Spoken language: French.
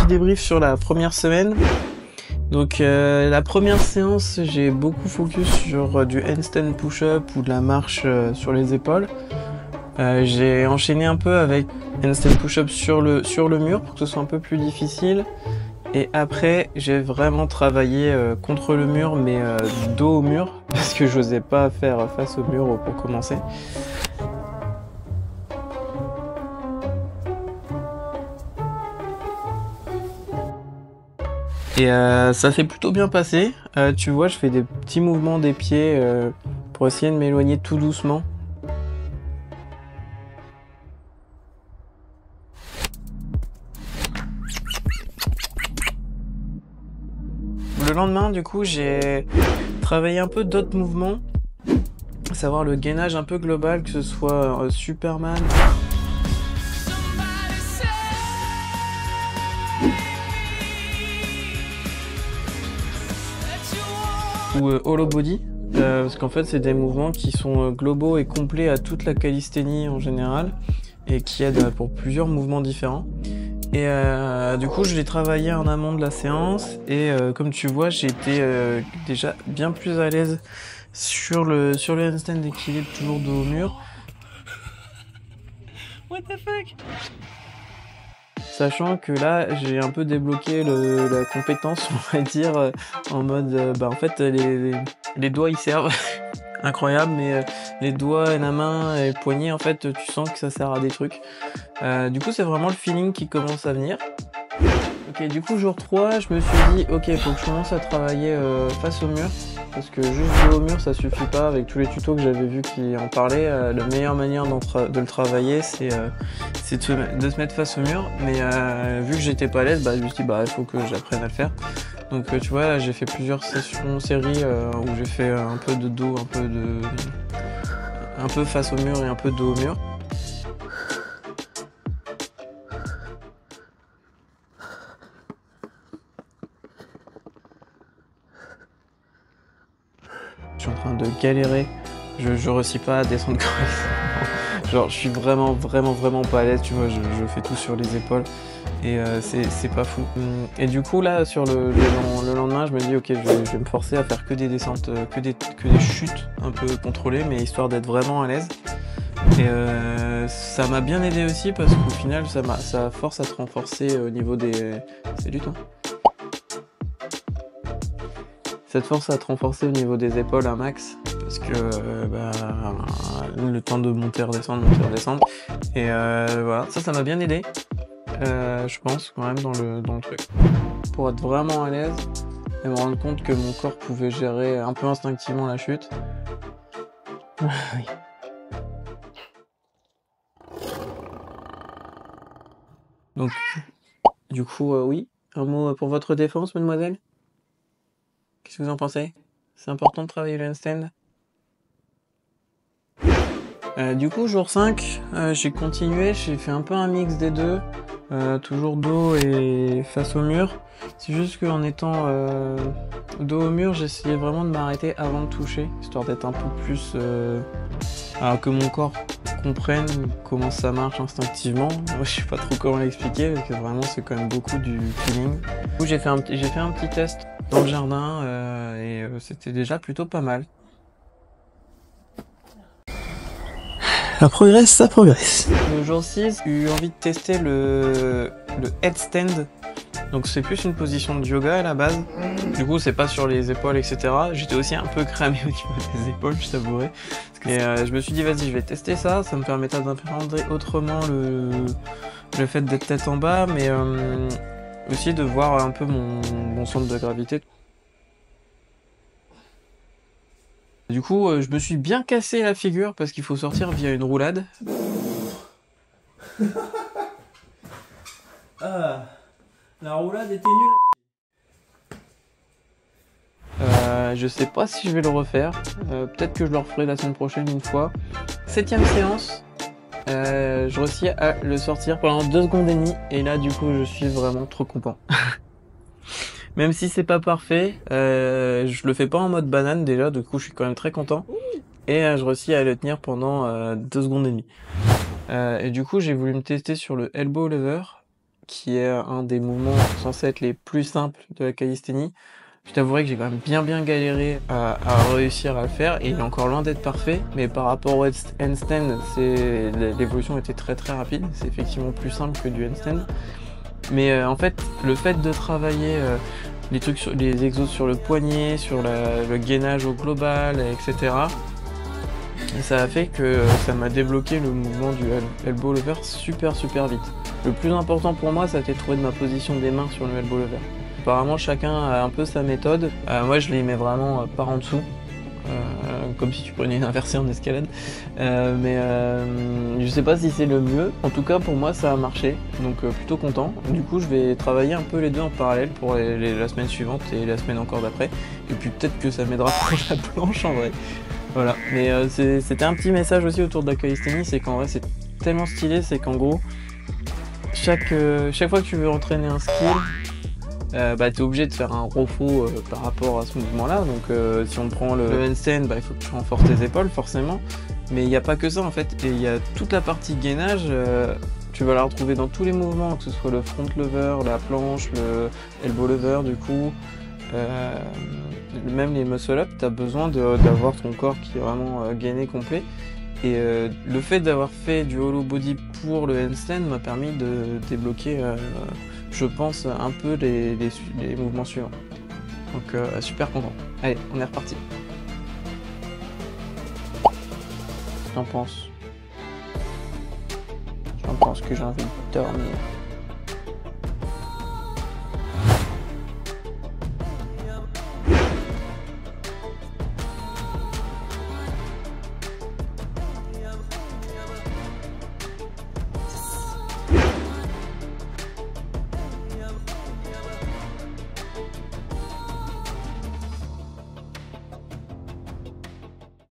débrief sur la première semaine. Donc la première séance, j'ai beaucoup focus sur du handstand push-up ou de la marche sur les épaules. J'ai enchaîné un peu avec handstand push-up sur le mur pour que ce soit un peu plus difficile. Et après, j'ai vraiment travaillé contre le mur, mais dos au mur, parce que j'osais pas faire face au mur pour commencer. Et ça s'est plutôt bien passé. Tu vois, je fais des petits mouvements des pieds pour essayer de m'éloigner tout doucement. Le lendemain, du coup, j'ai travaillé un peu d'autres mouvements, à savoir le gainage un peu global, que ce soit Superman ou Hollow Body, parce qu'en fait, c'est des mouvements qui sont globaux et complets à toute la calisthénie en général, et qui aident pour plusieurs mouvements différents. Et du coup, je l'ai travaillé en amont de la séance et comme tu vois, j'ai été déjà bien plus à l'aise sur le handstand d'équilibre, toujours dos au mur. What the fuck? Sachant que là, j'ai un peu débloqué la compétence, on va dire, en mode, en fait, les doigts, ils servent. Incroyable, mais les doigts et la main et le poignet, en fait, tu sens que ça sert à des trucs. Du coup, c'est vraiment le feeling qui commence à venir. Ok, du coup, jour 3, je me suis dit, ok, faut que je commence à travailler face au mur. Parce que juste dos au mur, ça suffit pas. Avec tous les tutos que j'avais vus qui en parlaient, la meilleure manière de le travailler, c'est de se mettre face au mur. Mais vu que j'étais pas à l'aise, je me suis dit, il faut que j'apprenne à le faire. Donc tu vois, là, j'ai fait plusieurs séries où j'ai fait un peu de dos, un peu face au mur et un peu dos au mur. Je suis en train de galérer, je réussis pas à descendre correctement. Genre je suis vraiment pas à l'aise, tu vois, je fais tout sur les épaules et c'est pas fou. Et du coup là sur le lendemain je me dis ok, je vais me forcer à faire que des descentes, que des chutes un peu contrôlées, mais histoire d'être vraiment à l'aise. Et ça m'a bien aidé aussi parce qu'au final ça force à te renforcer au niveau des... Salut toi. Ça te force à te renforcer au niveau des épaules un max, parce que le temps de monter, redescendre. Et voilà, ça m'a bien aidé, je pense, quand même, dans le truc. Pour être vraiment à l'aise et me rendre compte que mon corps pouvait gérer un peu instinctivement la chute. Oui. Donc, du coup, oui, un mot pour votre défense, mademoiselle? Qu'est-ce que vous en pensez? C'est important de travailler le handstand? Du coup, jour 5, j'ai continué, j'ai fait un peu un mix des deux, toujours dos et face au mur. C'est juste qu'en étant dos au mur, j'essayais vraiment de m'arrêter avant de toucher, histoire d'être un peu plus... alors que mon corps comprenne comment ça marche instinctivement. Moi, je sais pas trop comment l'expliquer, parce que vraiment, c'est quand même beaucoup du feeling. Du coup, j'ai fait un petit test dans le jardin, et c'était déjà plutôt pas mal. Ça progresse. Le jour 6, j'ai eu envie de tester le headstand. Donc c'est plus une position de yoga à la base. Du coup c'est pas sur les épaules, etc. J'étais aussi un peu cramé au niveau des épaules, je t'avouerai. Et je me suis dit vas-y, je vais tester ça. Ça me permettra d'appréhender autrement le fait d'être tête en bas, mais aussi de voir un peu mon centre de gravité. Du coup, je me suis bien cassé la figure parce qu'il faut sortir via une roulade. Ah, la roulade était nulle. Je sais pas si je vais le refaire. Peut-être que je le referai la semaine prochaine une fois. 7ème séance. Je réussis à le sortir pendant 2 secondes et demie. Et là, du coup, je suis vraiment trop content. Même si c'est pas parfait, je le fais pas en mode banane déjà, du coup je suis quand même très content. Et je réussis à le tenir pendant 2 secondes et demie. Et du coup j'ai voulu me tester sur le elbow lever, qui est un des mouvements censés être les plus simples de la calisthénie. Je t'avouerai que j'ai quand même bien galéré à réussir à le faire et il est encore loin d'être parfait, mais par rapport au handstand, l'évolution était très rapide, c'est effectivement plus simple que du handstand. Mais en fait, le fait de travailler les exos sur le poignet, sur le gainage au global, etc., ça a fait que ça m'a débloqué le mouvement du elbow lever super vite. Le plus important pour moi, ça a été de trouver ma position des mains sur le elbow lever. Apparemment, chacun a un peu sa méthode. Moi, je les mets vraiment par en dessous, comme si tu prenais une inversée en escalade. Je sais pas si c'est le mieux. En tout cas, pour moi, ça a marché, donc plutôt content. Du coup, je vais travailler un peu les deux en parallèle pour la semaine suivante et la semaine encore d'après. Et puis peut-être que ça m'aidera pour la planche en vrai. Voilà. Mais c'était un petit message aussi autour de la calisthénie, c'est qu'en vrai, c'est tellement stylé, c'est qu'en gros, chaque fois que tu veux entraîner un skill, t'es obligé de faire un repos par rapport à ce mouvement-là. Donc si on prend le handstand, il faut que tu renforces tes épaules forcément. Mais il n'y a pas que ça en fait. Et il y a toute la partie gainage, tu vas la retrouver dans tous les mouvements, que ce soit le front lever, la planche, le elbow lever du coup. Même les muscle-up, tu as besoin d'avoir ton corps qui est vraiment gainé complet. Et le fait d'avoir fait du hollow body pour le handstand m'a permis de débloquer, je pense, un peu les mouvements suivants. Donc super content. Allez, on est reparti. J'en pense que j'ai envie de dormir.